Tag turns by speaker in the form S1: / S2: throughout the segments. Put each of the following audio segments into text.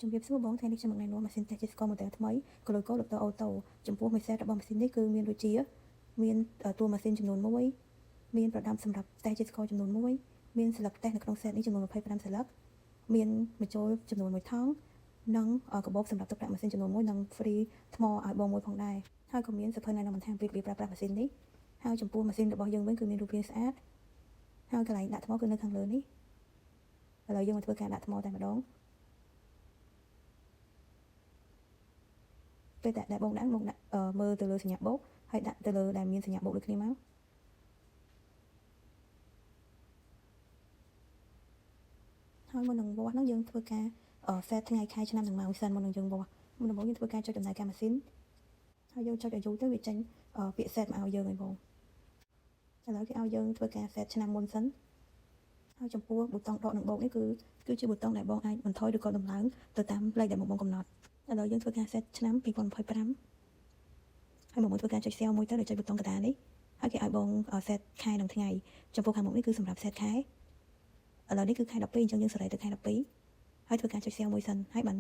S1: ជំរាបសួរបងថ្ងៃនេះខ្ញុំមកណែនាំម៉ាស៊ីន Tegisco model ថ្មី Coloco Loctor Auto ចំពោះមេសេរបស់ម៉ាស៊ីននេះគឺមានដូចជាមានតួម៉ាស៊ីនចំនួន1មានប្រដាប់សម្រាប់ Tegisco ចំនួន1មានស្លឹកតេសនៅក្នុង set នេះចំនួន25ស្លឹកមានម្ជុលចំនួន1ថង់និងកាបូបសម្រាប់ទុកដាក់ម៉ាស៊ីនចំនួន1និង free ថ្មឲ្យបងមួយផងដែរហើយក៏មានសៀវភៅណែនាំបន្ថែមពីរបៀបប្រើប្រាស់ម៉ាស៊ីននេះហើយចំពោះម៉ាស៊ីនរបស់យើងវិញគឺមានរូបរាងស្អាតហើយកន្លែងដាក់ថ្មគឺនៅខាងលើនេះឥឡូវយើងមកធ្វើការដាក់ថ្មតែម្ដងពេលតែបងដាក់មកដាក់មើលទៅលើសញ្ញាបូកហើយដាក់ទៅលើដែលមានសញ្ញាបូកដូចគ្នាមកហើយមុននឹងវាស់ហ្នឹងយើងធ្វើការset ថ្ងៃខែឆ្នាំនិងម៉ោងសិនមុននឹងយើងវាស់មុនដំបូងយើងធ្វើការចុចដំណើរការម៉ាស៊ីនហើយយើងចុចឲ្យយូរទៅវាចេញពាក្យ set មកឲ្យយើងហើយបងឥឡូវគេឲ្យយើងធ្វើការ set ឆ្នាំមុនសិនហើយចំពោះប៊ូតុងដកនិងបូកនេះគឺជាប៊ូតុងដែលបងអាចបន្ថយឬក៏ដំឡើងទៅតាមលេខដែលបងកំណត់ឥឡូវយើងធ្វើការ set ឆ្នាំ2025ហើយមកធ្វើការចុច cell មួយទៅដោយចុចប៊ូតុងកណ្ដាលនេះហើយគេឲ្យបង set ខែនិងថ្ងៃចំពោះខាងមុខនេះគឺសម្រាប់ set ខែឥឡូវនេះគឺខែ12អញ្ចឹងយើងសេរីទៅខែ12ហើយធ្វើការចុច cell មួយសិនហើយបាន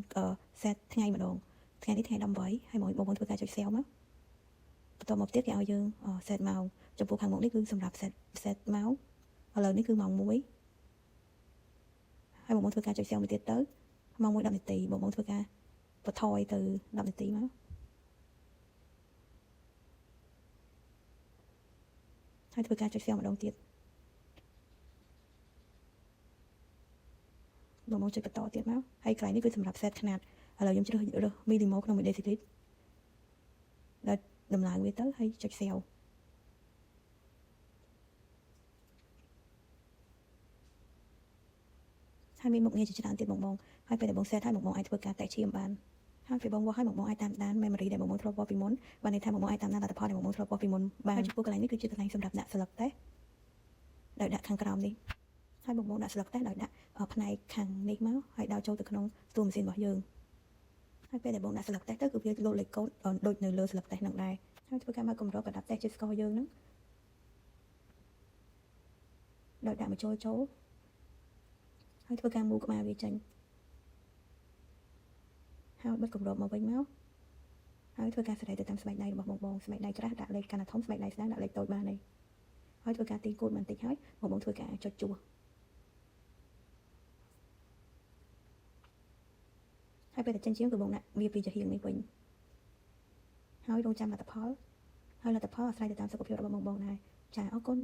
S1: set ថ្ងៃម្ដងថ្ងៃនេះថ្ងៃ18ហើយមកបងធ្វើការចុច cell មកបន្តមកទៀតគេឲ្យយើង set ម៉ោងចំពោះខាងមុខនេះគឺសម្រាប់ set ម៉ោងឥឡូវនេះគឺម៉ោង1ហើយបងធ្វើការចុច cell មួយទៀតទៅម៉ោង1:10នាទីបងធ្វើការបន្ថយទៅ10នាទីមកហើយធ្វើការចុច cell ម្ដងទៀតបងចុចបន្តទៀតមកហើយកន្លែងនេះគឺសម្រាប់ set ຂະຫນາດឥឡូវខ្ញុំជ្រើសមីលីម៉ូក្នុង1ដេស៊ីលីត្រដល់ដំឡើងវាទៅហើយចុច cellហើយមានមុខងារជាច្រើនទៀតបងហើយពេលដែលបង set ហើយបងអាចធ្វើការតែឈាមបានហើយពេលបងវាស់ហើយបងអាចតាមដាន memory ដែលបងធ្លាប់វាស់ពីមុនបានន័យថាបងអាចតាមដានលទ្ធផលដែលបងធ្លាប់វាស់ពីមុនបានចំពោះកន្លែងនេះគឺជាកន្លែងសម្រាប់ដាក់ស្លឹកតេសដោយដាក់ខាងក្រោមនេះហើយបងដាក់ស្លឹកតេសដោយដាក់ផ្នែកខាងនេះមកហើយដោតចូលទៅក្នុងតួម៉ាស៊ីនរបស់យើងហើយពេលដែលបងដាក់ស្លឹកតេសទៅគឺវាលោតលេខកូដដូចនៅលើស្លឹកតេសហ្នឹងដែរហើយធ្វើការមកកម្រិតប្រដាប់តេសជាស្ករយើងហ្នឹងដោយដាក់បញ្ចូលចូលហើយធ្វើការមូក្បាលវាចេញហើយបិទកម្របមកវិញមកហើយធ្វើការសេរីទៅតាមស្បែកដៃរបស់បងស្បែកដៃក្រាស់ដាក់លេខកាន់តែធំស្បែកដៃស្ដើងដាក់លេខតូចបានទេហើយធ្វើការទីកូដបន្តិចហើយបងធ្វើការចុចជួសហើយពេលតែចេញជាងគឺបងដាក់វាពីចំហៀងនេះវិញហើយរងចាំលទ្ធផលហើយលទ្ធផលអាស្រ័យទៅតាមសុខភាពរបស់បងដែរចាអរគុណ